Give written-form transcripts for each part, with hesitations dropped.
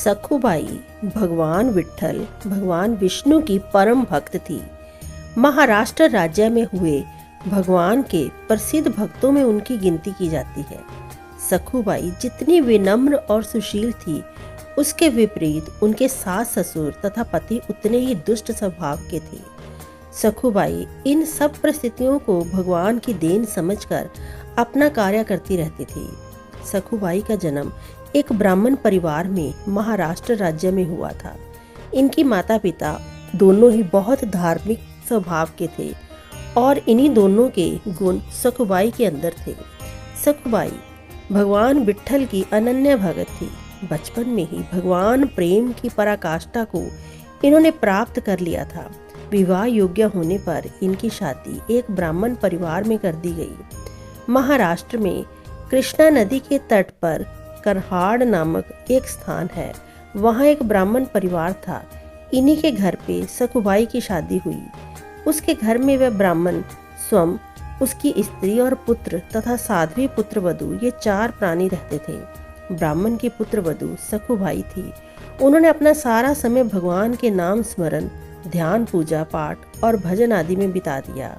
सखुबाई भगवान विट्ठल भगवान विष्णु की परम भक्त थी। महाराष्ट्र राज्य में हुए भगवान के प्रसिद्ध भक्तों में उनकी गिनती की जाती है। सखुबाई जितनी विनम्र और सुशील थी, उसके विपरीत उनके सास ससुर तथा पति उतने ही दुष्ट स्वभाव के थे। सखुबाई इन सब परिस्थितियों को भगवान की देन समझकर अपना कार्य करती रहती थी। सखुबाई का जन्म एक ब्राह्मण परिवार में महाराष्ट्र राज्य में हुआ था। इनकी माता पिता दोनों ही बहुत धार्मिक स्वभाव के थे और इन्हीं दोनों के गुण सखुबाई के अंदर थे। सखुबाई भगवान विट्ठल की अनन्य भगत थी। बचपन में ही भगवान प्रेम की पराकाष्ठा को इन्होंने प्राप्त कर लिया था। विवाह योग्य होने पर इनकी शादी एक ब्राह्मण परिवार में कर दी गई। महाराष्ट्र में कृष्णा नदी के तट पर करहाड़ नामक एक स्थान है। वहाँ एक ब्राह्मण परिवार था। इन्हीं के घर पे सखुबाई की शादी हुई। उसके घर में वह ब्राह्मण स्वयं, उसकी स्त्री और पुत्र तथा साध्वी पुत्र वधू, ये 4 प्राणी रहते थे। ब्राह्मण की पुत्र वधू सखुबाई थी। उन्होंने अपना सारा समय भगवान के नाम स्मरण, ध्यान, पूजा पाठ और भजन आदि में बिता दिया।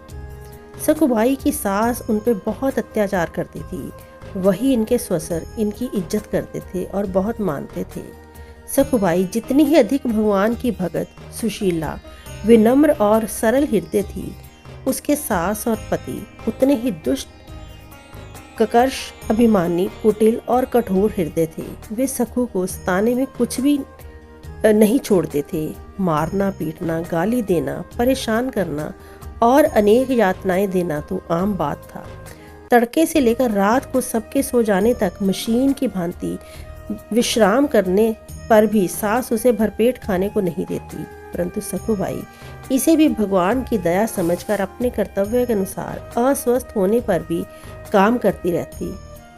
सखुबाई की सास उन पर बहुत अत्याचार करती थी। वही इनके ससुर इनकी इज्जत करते थे और बहुत मानते थे। सखुबाई जितनी ही अधिक भगवान की भगत, सुशीला, विनम्र और सरल हृदय थी, उसके सास और पति उतने ही दुष्ट, ककर्ष, अभिमानी, कुटिल और कठोर हृदय थे। वे सखु को सताने में कुछ भी नहीं छोड़ते थे। मारना, पीटना, गाली देना, परेशान करना और अनेक यातनाएं देना तो आम बात था। तड़के से लेकर रात को सबके सो जाने तक मशीन की भांति विश्राम करने पर भी सास उसे भरपेट खाने को नहीं देती। परंतु सखुबाई इसे भी भगवान की दया समझकर अपने कर्तव्य के अनुसार अस्वस्थ होने पर भी काम करती रहती।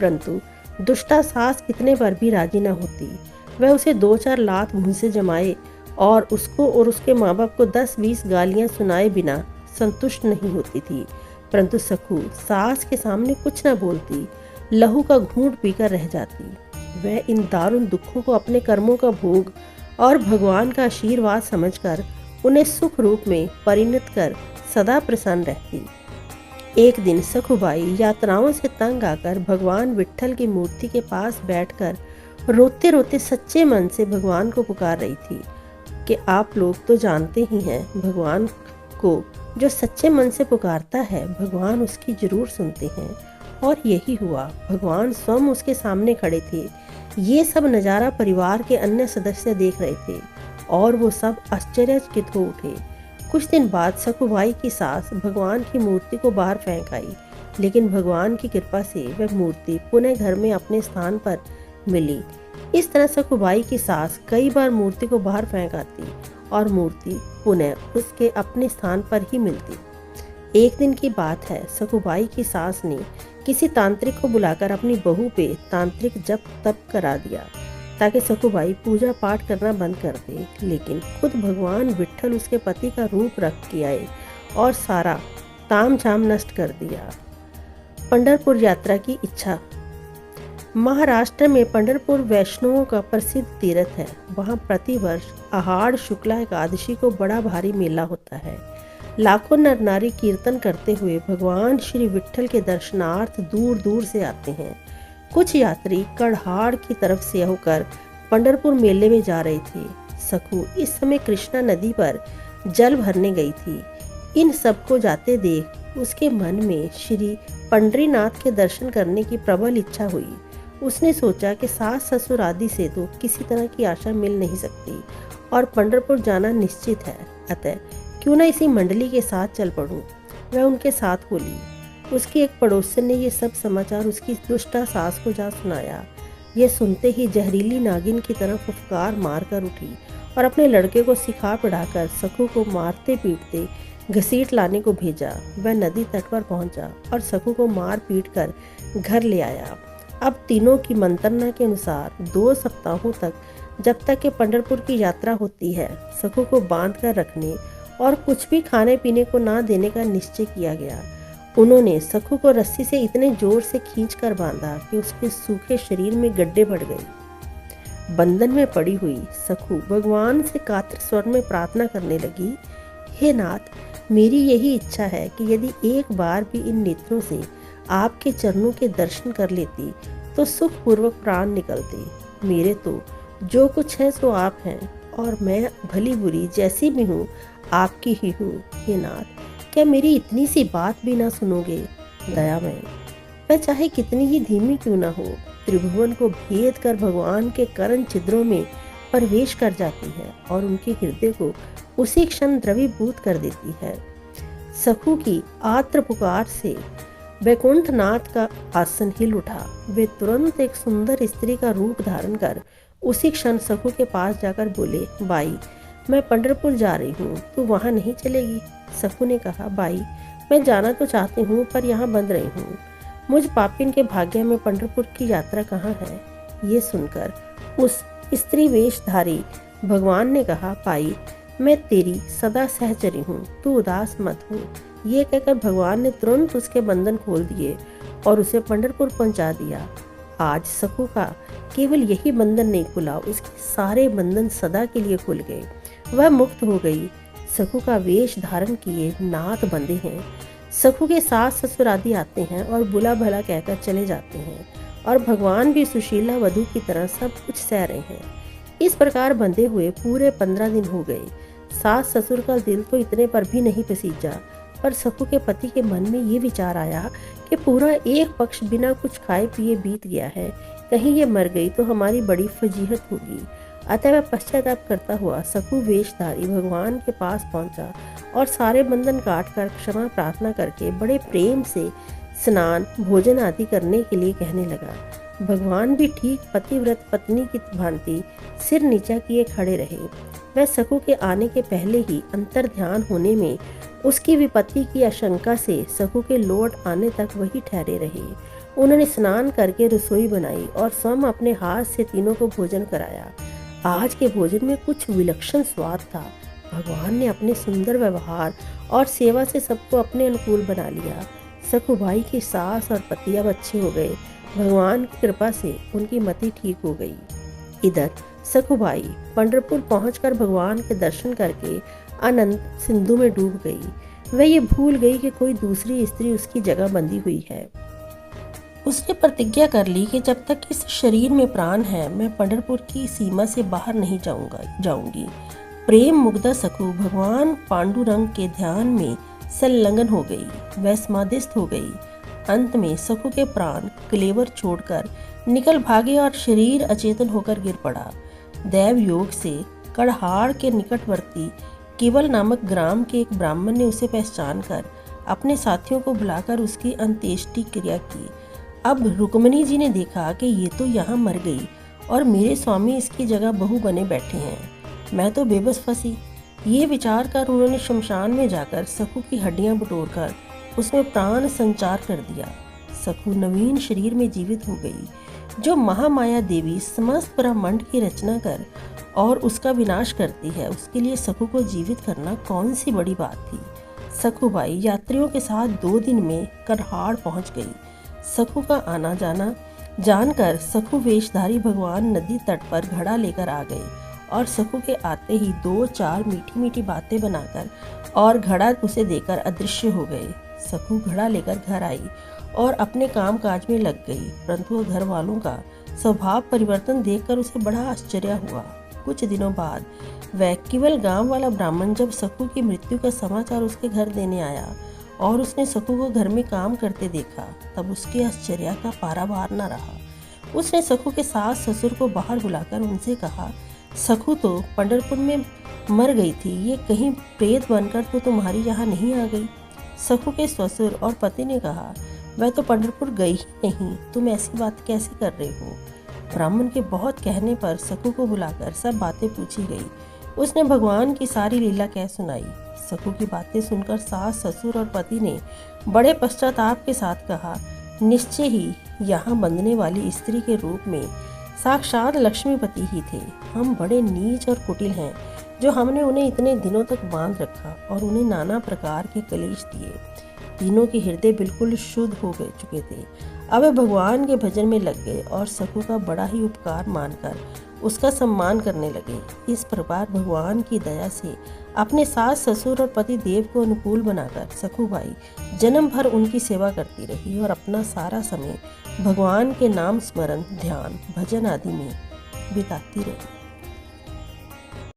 परंतु दुष्टा सास इतने पर भी राजी न होती। वह उसे 2-4 लात मुंह से जमाए और उसको और उसके माँ बाप को 10-20 गालियां सुनाए बिना संतुष्ट नहीं होती थी। परंतु सखु सास के सामने कुछ न बोलती, लहू का घूंट पीकर रह जाती। वह इन दारुण दुखों को अपने कर्मों का भोग और भगवान का आशीर्वाद समझकर उन्हें सुख रूप में परिणत कर सदा प्रसन्न रहती। एक दिन सखुबाई यात्राओं से तंग आकर भगवान विट्ठल की मूर्ति के पास बैठकर रोते रोते सच्चे मन से भगवान को पुकार रही थी कि आप लोग तो जानते ही हैं, भगवान को जो सच्चे मन से पुकारता है भगवान उसकी जरूर सुनते हैं। और यही हुआ। भगवान स्वयं उसके सामने खड़े थे। ये सब नज़ारा परिवार के अन्य सदस्य देख रहे थे और वो सब आश्चर्यचकित हो उठे। कुछ दिन बाद सखुबाई की सास भगवान की मूर्ति को बाहर फेंक आई, लेकिन भगवान की कृपा से वह मूर्ति पुनः घर में अपने स्थान पर मिली। इस तरह सखुबाई की सास कई बार मूर्ति को बाहर फेंक आती और मूर्ति पुनः उसके अपने स्थान पर ही मिलती। एक दिन की बात है, सखुबाई की सास ने किसी तांत्रिक को बुलाकर अपनी बहू पे तांत्रिक जप तप करा दिया ताकि सखुबाई पूजा पाठ करना बंद कर दे। लेकिन खुद भगवान विट्ठल उसके पति का रूप रख के आए और सारा तामझाम नष्ट कर दिया। पंढरपुर यात्रा की इच्छा। महाराष्ट्र में पंढरपुर वैष्णवों का प्रसिद्ध तीर्थ है। वहाँ प्रतिवर्ष आषाढ़ शुक्ला एकादशी को बड़ा भारी मेला होता है। लाखों नर नारी कीर्तन करते हुए भगवान श्री विट्ठल के दर्शनार्थ दूर दूर से आते हैं। कुछ यात्री करहाड़ की तरफ से होकर पंढरपुर मेले में जा रहे थे। सखु इस समय कृष्णा नदी पर जल भरने गई थी। इन सबको जाते देख उसके मन में श्री पंढरीनाथ के दर्शन करने की प्रबल इच्छा हुई। उसने सोचा कि सास ससुर आदि से तो किसी तरह की आशा मिल नहीं सकती और पंढरपुर जाना निश्चित है, अतः क्यों न इसी मंडली के साथ चल पड़ूं। वह उनके साथ बोली। उसकी एक पड़ोसन ने ये सब समाचार उसकी दुष्टा सास को जा सुनाया। यह सुनते ही जहरीली नागिन की तरह फुफकार मारकर उठी और अपने लड़के को सिखा पढ़ाकर सखु को मारते पीटते घसीट लाने को भेजा। वह नदी तट पर पहुंचा और सखु को मार पीट कर घर ले आया। अब तीनों की मंत्रणा के अनुसार 2 सप्ताहों तक, जब तक कि पंढरपुर की यात्रा होती है, सखु को बांध कर रखने और कुछ भी खाने पीने को ना देने का निश्चय किया गया। उन्होंने सखु को रस्सी से इतने जोर से खींचकर बांधा कि उसके सूखे शरीर में गड्ढे बढ़ गए। बंधन में पड़ी हुई सखू भगवान से कातर स्वर में प्रार्थना करने लगी, हे नाथ, मेरी यही इच्छा है कि यदि एक बार भी इन नेत्रों से आपके चरणों के दर्शन कर लेती तो सुखपूर्वक प्राण निकलते। मेरे तो जो कुछ है सो आप हैं और मैं भली बुरी जैसी भी हूँ आपकी ही हूँ। हे नाथ, क्या मेरी इतनी सी बात भी ना सुनोगे? दयामय, मैं चाहे कितनी ही धीमी क्यों ना हो, त्रिभुवन को भेद कर भगवान के करण छिद्रों में प्रवेश कर जाती है और उनके हृदय को उसी क्षण द्रवीभूत कर देती है। सखू की आर्द्र पुकार से वैकुंठनाथ का आसन हिल उठा। वे तुरंत एक सुंदर स्त्री का रूप धारण कर उसी क्षण सखू के पास जाकर बोले, बाई, मैं पंढरपुर जा रही हूँ, तू वहाँ नहीं चलेगी? सखू ने कहा, बाई, मैं जाना तो चाहती हूँ पर यहाँ बंध रही हूँ। मुझ पापिन के भाग्य में पंढरपुर की यात्रा कहाँ है? ये सुनकर उस स्त्री वेशधारी भगवान ने कहा, पाई, मैं तेरी सदा सहचरी हूँ, तू उदास मत हो। ये कहकर भगवान ने तुरंत उसके बंधन खोल दिए और उसे पंढरपुर पहुंचा दिया। आज सखू का केवल यही बंधन नहीं खुला, उसके सारे बंधन सदा के लिए खुल गए। वह मुक्त हो गई। सखू का वेश धारण किए नाथ बंधे हैं। सखू के सास ससुर आदि आते हैं और बुला भला कहकर चले जाते हैं और भगवान भी सुशीला वधू की तरह सब कुछ सह रहे हैं। इस प्रकार बंधे हुए पूरे 15 दिन हो गए। सास ससुर का दिल तो इतने पर भी नहीं पसीजा, पर सखू के पति के मन में ये विचार आया कि पूरा एक पक्ष बिना कुछ खाए पिए बीत गया है, कहीं ये मर गई तो हमारी बड़ी फजीहत होगी। अतः वह पश्चाताप करता हुआ सखू वेशधारी भगवान के पास पहुंचा और सारे बंधन काट कर क्षमा प्रार्थना करके बड़े प्रेम से स्नान भोजन आदि करने के लिए कहने लगा। भगवान भी ठीक पतिव्रत पत्नी की भांति सिर नीचा किए खड़े रहे। वह सखू के आने के पहले ही अंतर ध्यान होने में उसकी विपत्ति की आशंका से सखू के लौट आने तक वही ठहरे रहे। उन्होंने स्नान करके रसोई बनाई और स्वयं अपने हाथ से तीनों को भोजन कराया। आज के भोजन में कुछ विलक्षण स्वाद था। भगवान ने अपने सुंदर व्यवहार और सेवा से सबको अपने अनुकूल बना लिया। सखूबाई की सास और पति अब अच्छे हो गए। भगवान की कृपा से उनकी मति ठीक हो गई। इधर सखूबाई पंढरपुर पहुंचकर भगवान के दर्शन करके आनंद सिंधु में डूब गई। वह ये भूल गई कि कोई दूसरी स्त्री उसकी जगह बंधी हुई है। उसने प्रतिज्ञा कर ली कि जब तक इस शरीर में प्राण है मैं पंढरपुर की सीमा से बाहर नहीं जाऊंगी। प्रेम मुग्धा सखू भगवान पांडुरंग के ध्यान में संलग्न हो गई। वह समाधिस्थ हो गई। अंत में सखू के प्राण कलेवर छोड़कर निकल भागे और शरीर अचेतन होकर गिर पड़ा। दैव योग से कड़हाड़ के निकटवर्ती केवल नामक ग्राम के एक ब्राह्मण ने उसे पहचान कर अपने साथियों को बुलाकर उसकी अंत्येष्टि क्रिया की। अब रुक्मिणी जी ने देखा कि ये तो यहाँ मर गई और मेरे स्वामी इसकी जगह बहू बने बैठे हैं। मैं तो बेबस फंसी। ये विचार कर उन्होंने शमशान में जाकर सखू की हड्डियां बटोरकर उसमें प्राण संचार कर दिया। सखू नवीन शरीर में जीवित हो गई। जो महामाया देवी समस्त ब्रह्मांड की रचना कर और उसका विनाश करती है, उसके लिए सखू को जीवित करना कौन सी बड़ी बात थी। सखूबाई यात्रियों के साथ 2 दिन में करहाड़ पहुंच गई। सखू का आना जाना जानकर सखू वेशधारी भगवान नदी तट पर घड़ा लेकर आ गए और सखू के आते ही 2-4 मीठी मीठी बातें बनाकर और घड़ा उसे देकर अदृश्य हो गए। सखू घड़ा लेकर घर आई और अपने काम काज में लग गई, परंतु घर वालों का स्वभाव परिवर्तन देखकर उसे बड़ा आश्चर्य हुआ। कुछ दिनों बाद वह केवल गांव वाला ब्राह्मण जब सखू की मृत्यु का समाचार उसके घर देने आया और उसने सखू को घर में काम करते देखा, तब उसके आश्चर्य का पारावार न रहा। उसने सखू के सास ससुर को बाहर बुलाकर उनसे कहा, सखू तो पंढरपुर में मर गई थी, ये कहीं प्रेत बनकर तो तुम्हारी यहाँ नहीं आ गई। सखू के ससुर और पति ने कहा, वह तो पंढरपुर गई ही नहीं, तुम ऐसी बात कैसे कर रहे हो। ब्राह्मण के बहुत कहने पर सखू को बुलाकर सब बातें पूछी गई। उसने भगवान की सारी लीला कह सुनाई। सखू की बातें सुनकर सास ससुर और पति ने बड़े पश्चाताप के साथ कहा, निश्चय ही यहाँ बंधने वाली स्त्री के रूप में साक्षात लक्ष्मीपति ही थे। हम बड़े नीच और कुटिल हैं जो हमने उन्हें इतने दिनों तक बांध रखा और उन्हें नाना प्रकार के कलेश दिए। तीनों के हृदय बिल्कुल शुद्ध हो गए चुके थे। अब वे भगवान के भजन में लग गए और सखू का बड़ा ही उपकार मानकर उसका सम्मान करने लगे। इस प्रकार भगवान की दया से अपने सास ससुर और पति देव को अनुकूल बनाकर सखुबाई जन्म भर उनकी सेवा करती रही और अपना सारा समय भगवान के नाम स्मरण, ध्यान, भजन आदि में बिताती रही।